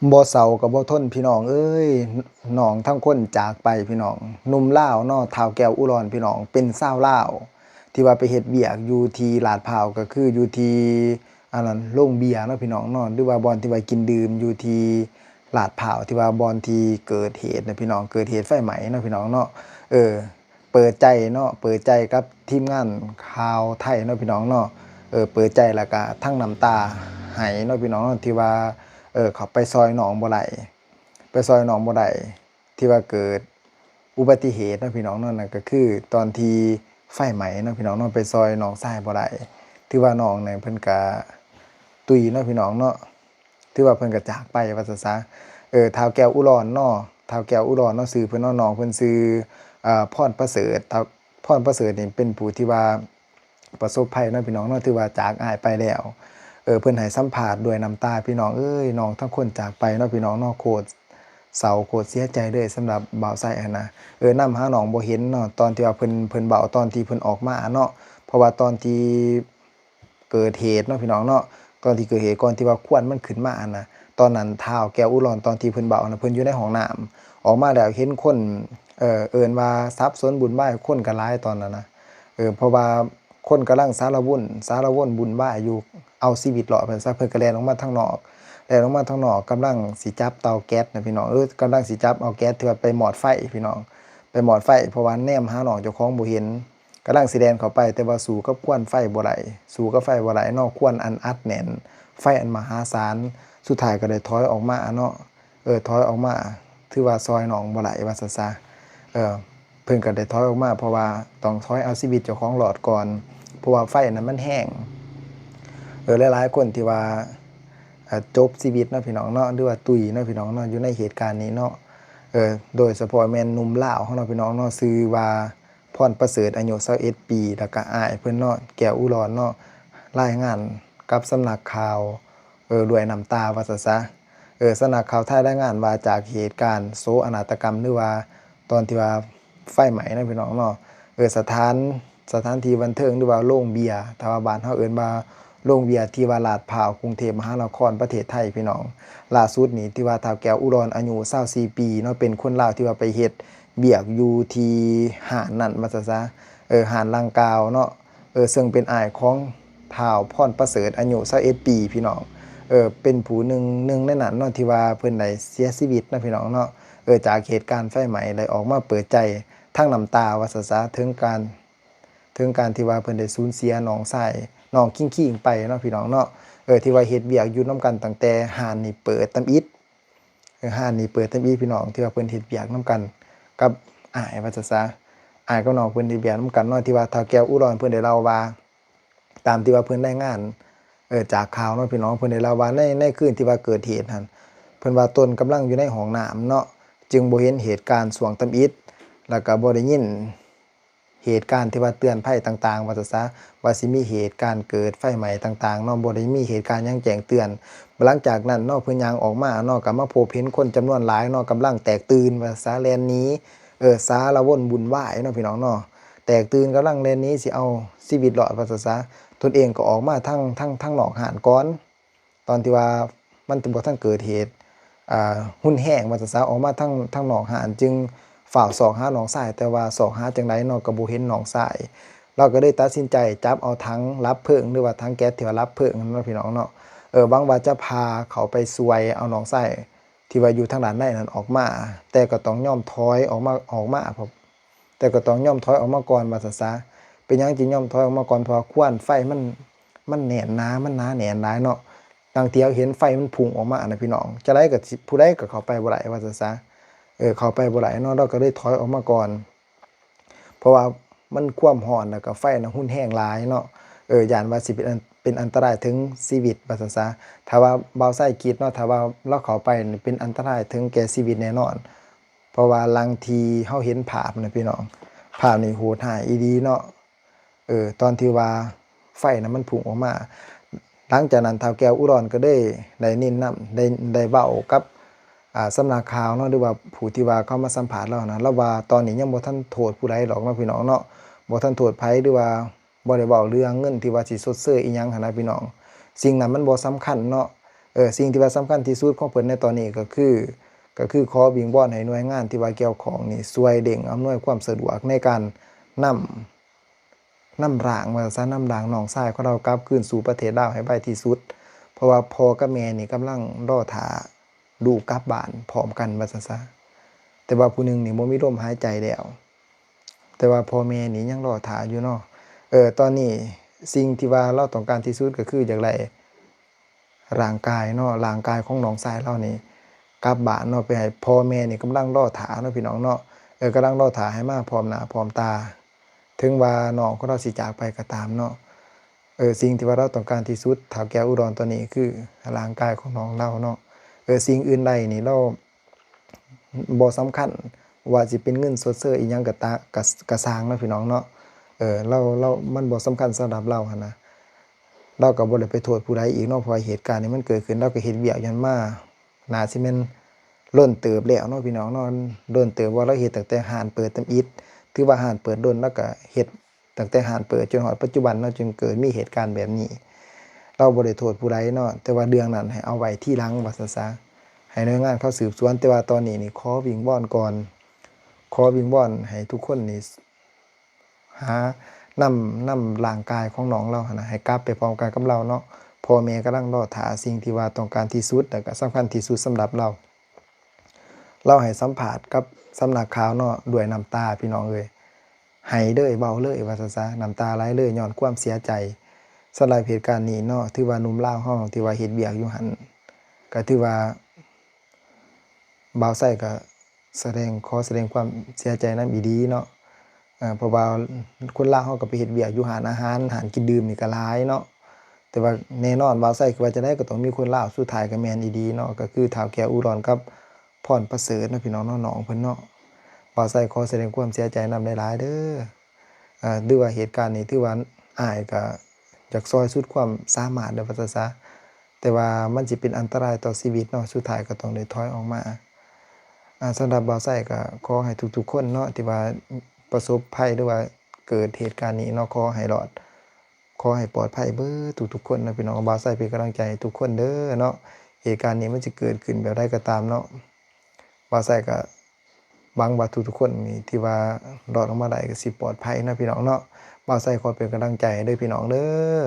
บ่เศร้ากับบ่ทนพี่น้องเอ้ยน้องทั้งคนจากไปพี่น้องหนุ่มลาวเนาะท้าวแก้วอุดรพี่น้องเป็นชาวลาวที่ว่าไปเฮ็ดเวียกอยู่ที่ลาดพร้าวก็คืออยู่ที่อันนั้นโรงเบียร์เนาะพี่น้องเนาะหรือว่าบ่อนที่ว่ากินดื่มอยู่ที่ลาดพร้าวที่ว่าบ่อนที่เกิดเหตุน่ะพี่น้องเกิดเหตุไฟไหม้เนาะพี่น้องเนาะเออเปิดใจเนาะเปิดใจกับทีมงานข่าวไทยเนาะพี่น้องเนาะเปิดใจแล้วก็ทั้งน้ำตาไหเนาะพี่น้องเนาะที่ว่าเขาไปซอยหนองบ่ไหลไปซอยหนองบ่ได้ที่ว่าเกิดอุบัติเหตุเนาะพี่น้องเนาะนั่นก็คือตอนที่ไฟไหม้เนาะพี่น้องเนาะไปซอยหนองทรายบ่ได้ที่ว่าน้องเนี่ยเพิ่นก็ตุยเนาะพี่น้องเนาะที่ว่าเพิ่นก็จากไปว่าซะท้าวแก้วอุดรเนาะท้าวแก้วอุดรเนาะชื่อเพิ่นเนาะน้องเพิ่นชื่อพรประเสริฐท้าวพรประเสริฐนี่เป็นผู้ที่ว่าประสบภัยเนาะพี่น้องเนาะที่ว่าจากอ้ายไปแล้วเพิ่นให้สัมภาษณ์ด้วยน้ำตาพี่น้องเอ้ยน้องทั้งคนจากไปเนาะพี่น้องเนาะโคตรเศร้าโคตรเสียใจเลยสำหรับบ่าวไส้นะนำหาน้องบ่เห็นเนาะตอนที่ว่าเพิ่นเว้าตอนที่เพิ่นออกมาเนาะเพราะว่าตอนที่เกิดเหตุเนาะพี่น้องเนาะตอนที่เกิดเหตุก่อนที่ว่าควันมันขึ้นมานะตอนนั้นท้าวแก้วอุดรตอนที่เพิ่นเว้านะเพิ่นอยู่ในห้องน้ำออกมาแล้วเห็นคนเอิ้นว่าทรัพย์สนบุญบ้ายคนก็หลายตอนนั้นนะเพราะว่าคนกำลังสารวนบุญบ้ายอยู่เอาชีวิตรอดเพิ่นซะเพิ่นก็แล่นออกมาทางนอกแล่นออกมาทางนอกกำลังสิจับเตาแก๊สนะพี่น้องกำลังสิจับเอาแก๊สที่ว่าไปหมอดไฟพี่น้องไปหมอดไฟเพราะว่าแนมหาน้องเจ้าของบ่เห็นกำลังสิแล่นเข้าไปแต่ว่าสู้กับควันไฟบ่ได้สู้กับไฟบ่ได้เนาะควันอันอัดแน่นไฟอันมหาศาลสุดท้ายก็ได้ถอยออกมาเนาะถอยออกมาถือว่าซอยน้องบ่ได้ว่าซั่นซะเพิ่นก็ได้ถอยออกมาเพราะว่าต้องถอยเอาชีวิตเจ้าของรอดก่อนเพราะว่าไฟนั้นมันแห้งหลายๆคนที่ว่าจบชีวิตเนาะพี่น้องเนาะหรือว่าตุยเนาะพี่น้องเนาะอยู่ในเหตุการณ์นี้เนาะโดยเฉพาะแม่นหนุ่มลาวของเราพี่น้องเนาะชื่อว่าพรประเสริฐอายุ21ปีแล้วก็อ้ายเพิ่นเนาะแก้วอุดรเนาะรายงานกับสำนักข่าวด้วยน้ำตาว่าซะสำนักข่าวไทยรายงานว่าจากเหตุการณ์โศกนาฏกรรมหรือว่าตอนที่ว่าไฟไหม้นะพี่น้องเนาะสถานที่บันเทิงหรือว่าโรงเบียร์ถ้าว่าบ้านเฮาเอิ้นว่าโรงเบียร์ที่ว่าลาดพร้าวกรุงเทพมหานครประเทศไทยพี่น้องล่าสุดนี้ที่ว่าท้าวแก้วอุดรอายุ24ปีเนาะเป็นคนลาวที่ว่าไปเฮ็ดเวียกอยู่ที่ห้านนั่นว่าซะห้านลังกาวเนาะซึ่งเป็นอ้ายของท้าวพรประเสริฐอายุ21ปีพี่น้องเป็นผู้หนึ่งในนั้นเนาะที่ว่าเพิ่นได้เสียชีวิตนะพี่น้องเนาะจากเหตุการณ์ไฟไหม้ได้ออกมาเปิดใจทั้งน้ำตาว่าซะถึงการที่ว่าเพิ่นได้สูญเสียน้องชายน้องคิงๆไปเนาะพี่น้องเนาะที่ว่าเฮ็ดเวียกอยู่นำกันตั้งแต่ห้านนี่เปิดตำอิฐห้านนี่เปิดตำอิฐพี่น้องที่ว่าเพิ่นเฮ็ดเวียกนำกันกับอ้ายว่าซะอ้ายกับน้องเพิ่นเฮ็ดเวียกนำกันเนาะที่ว่าท้าวแก้วอุดรเพิ่นได้เล่าว่าตามที่ว่าเพิ่นรายงานจากข่าวเนาะพี่น้องเพิ่นได้เล่าว่าในคืนที่ว่าเกิดเหตุหั่นเพิ่นว่าตนกำลังอยู่ในห้องน้ำเนาะจึงบ่เห็นเหตุการณ์ช่วงตำอิฐแล้วก็บ่ได้ยินเหตุการณ์ที่ว่าเตือนภัยต่างๆว่าซะว่าสิมีเหตุการณ์เกิดไฟไหม้ต่างๆเนาะบ่ได้มีเหตุการณ์หยังแจ้งเตือนหลังจากนั้นเนาะเพิ่นย่างออกมาเนาะก็มาพบเห็นคนจำนวนหลายเนาะกำลังแตกตื่นว่าซะแล่นหนีสารวนวุ่นวายเนาะพี่น้องเนาะแตกตื่นกำลังแล่นหนีสิเอาชีวิตรอดว่าซะตนเองก็ออกมาทั้งนอกห้านก่อนตอนที่ว่ามันบ่ทันเกิดเหตุรุนแรงว่าซะออกมาทั้งนอกห้านจึงฝ้าวสอกหาน้องชายแต่ว่าสอกหาจังไดเนาะก็บ่เห็นน้องชายเราก็เลยตัดสินใจจับเอาถังดับเพลิงหรือว่าถังแก๊สที่ว่าดับเพลิงนั่นเนาะพี่น้องเนาะหวังว่าจะพาเขาไปช่วยเอาน้องชายที่ว่าอยู่ทางด้านในนั้นออกมาแต่ก็ต้องยอมถอยออกมาครับแต่ก็ต้องยอมถอยออกมาก่อนว่าซะเป็นหยังจึงยอมถอยออกมาก่อนเพราะควันไฟมันแน่นหนามันหนาแน่นหลายเนาะบางเที่ยวเห็นไฟมันพุ่งออกมานะพี่น้องจะได้ก็ผู้ใดก็เข้าไปบ่ได้ว่าซะเข้าไปบ่ได้เนาะเราก็เลยถอยออกมาก่อนเพราะว่ามันความร้อนแล้วก็ไฟน่ะรุนแรงหลายเนาะย้านว่าสิเป็นอันตรายถึงชีวิตว่าซั่นซะถ้าว่าบ่าวไส้คิดเนาะถ้าว่าเราเข้าไปนี่เป็นอันตรายถึงแก่ชีวิตแน่นอนเพราะว่าลางทีเฮาเห็นภาพน่ะพี่น้องภาพนี่โหดร้ายอีหลีเนาะตอนที่ว่าไฟน่ะมันพุ่งออกมาหลังจากนั้นท้าวแก้วอุดรก็ได้เน้นนำได้เว้ากับสำนักข่าวเนาะหรือว่าผู้ที่ว่าเข้ามาสัมภาษณ์เรานะเราว่าตอนนี้ยังบ่ทันโทษผู้ใดหรอกเนาะพี่น้องเนาะบ่ทันโทษไผหรือว่าบ่ได้เว้าเรื่องเงินที่ว่าสิชดเชยอิหยังหันนะพี่น้องสิ่งนั้นมันบ่สำคัญเนาะ สิ่งที่ว่าสำคัญที่สุดของเพิ่นในตอนนี้ก็คือขอวิงวอนให้หน่วยงานที่ว่าเกี่ยวข้องนี่ช่วยเร่งอำนวยความสะดวกในการนำร่างว่าซะนำร่างน้องชายของเรากลับคืนสู่ประเทศลาวให้ไวที่สุดเพราะว่าพ่อกับแม่นี่กำลังรอท่าลูกกลับบ้านพร้อมกันว่าซั่นซะแต่ว่าผู้หนึงนี่บ่มีลมหายใจแล้วแต่ว่าพ่อแม่นี่ยังรอท่าอยู่เนาะตอนนี้สิ่งที่ว่าเราต้องการที่สุดก็คืออยากได้ร่างกายเนาะร่างกายของน้องชายเรานี่กลับบ้านเนาะไปให้พ่อแม่นี่กำลังรอท่าเนาะพี่น้องเนาะกำลังรอท่าให้มาพร้อมหน้าพร้อมตาถึงว่าน้องของเราสิจากไปก็ตามเนาะสิ่งที่ว่าเราต้องการที่สุดเฒ่าแก่อุดรตอนนี้คือร่างกายของน้องเราเนาะสิ่งอื่นใดนี่เราบ่สำคัญว่าสิเป็นเงินสดเซ้ออิหยังก็สร้างเนาะพี่น้องเนาะเรามันบ่สำคัญสำหรับเราหันนะเราก็บ่ได้ไปโทษผู้ใดอีกเนาะเพราะเหตุการณ์นี้มันเกิดขึ้นเราก็เฮ็ดเวียกหยังมาน่าสิแม่นล้นเติบแล้วเนาะพี่น้องเนาะล้นเติบว่าเราเฮ็ดตั้งแต่ห้านเปิดตำอิฐถือว่าห้านเปิดโดนแล้วก็เฮ็ดตั้งแต่ห้านเปิดจนฮอดปัจจุบันเนาะจนเกิดมีเหตุการณ์แบบนี้เราบ่ได้โทษผู้ใดเนาะแต่ว่าเรื่องนั้นให้เอาไว้ที่หลังว่าซั่นซะให้หน่วยงานเขาสืบสวนแต่ว่าตอนนี้นี่ขอวิงวอนก่อนขอวิงวอนให้ทุกคนนี่หานำร่างกายของน้องเราหั่นน่ะให้กลับไปพร้อมกันกับเราเนาะพ่อแม่กำลังรอท่าสิ่งที่ว่าต้องการที่สุดแล้วก็สำคัญที่สุดสำหรับเราให้สัมภาษณ์กับสำนักข่าวเนาะด้วยน้ำตาพี่น้องเอ้ยให้เลยเว้าเลยว่าซั่นซะน้ำตาไหลเลยย้อนความเสียใจสำหรับเหตุการณ์นี้เนาะถือว่าหนุ่มลาวเราที่ว่าเฮ็ดเวียกอยู่หั้นก็ถือว่าบ่าวไส้ก็ขอแสดงความเสียใจนำอีหลีเนาะเพราะว่าคนลาวเราก็ไปเฮ็ดเวียกอยู่ร้านอาหารร้านกินดื่มนี่ก็หลายเนาะแต่ว่าแน่นอนบ่าวไส้คิดว่าจั่งใดก็ต้องมีคนลาวสุดท้ายก็แม่นอีหลีเนาะก็คือเฒ่าแก่อุดรกับพรประเสริฐเนาะพี่น้องเนาะน้องเพิ่นเนาะบ่าวไส้ขอแสดงความเสียใจนำหลายๆเด้อถือว่าเหตุการณ์นี้ถือว่าอ้ายก็อยากช่วยสุดความสามารถเด้อว่าซั่นซะแต่ว่ามันสิเป็นอันตรายต่อชีวิตเนาะสุดท้ายก็ต้องได้ถอยออกมาสำหรับบ่าวไส้ก็ขอให้ทุกๆคนเนาะที่ว่าประสบภัยหรือว่าเกิดเหตุการณ์นี้เนาะขอให้รอดขอให้ปลอดภัยเบิดทุกๆคนนะพี่น้องบ่าวไส้เป็นกำลังใจให้ทุกคนเด้อเนาะเหตุการณ์นี้มันสิเกิดขึ้นแบบใดก็ตามเนาะบ่าวไส้ก็หวังว่าทุกๆคนนี่ที่ว่ารอดออกมาได้ก็สิปลอดภัยนะพี่น้องเนาะบ่าวไส้ขอเป็นกำลังใจให้เด้อพี่น้องเด้อ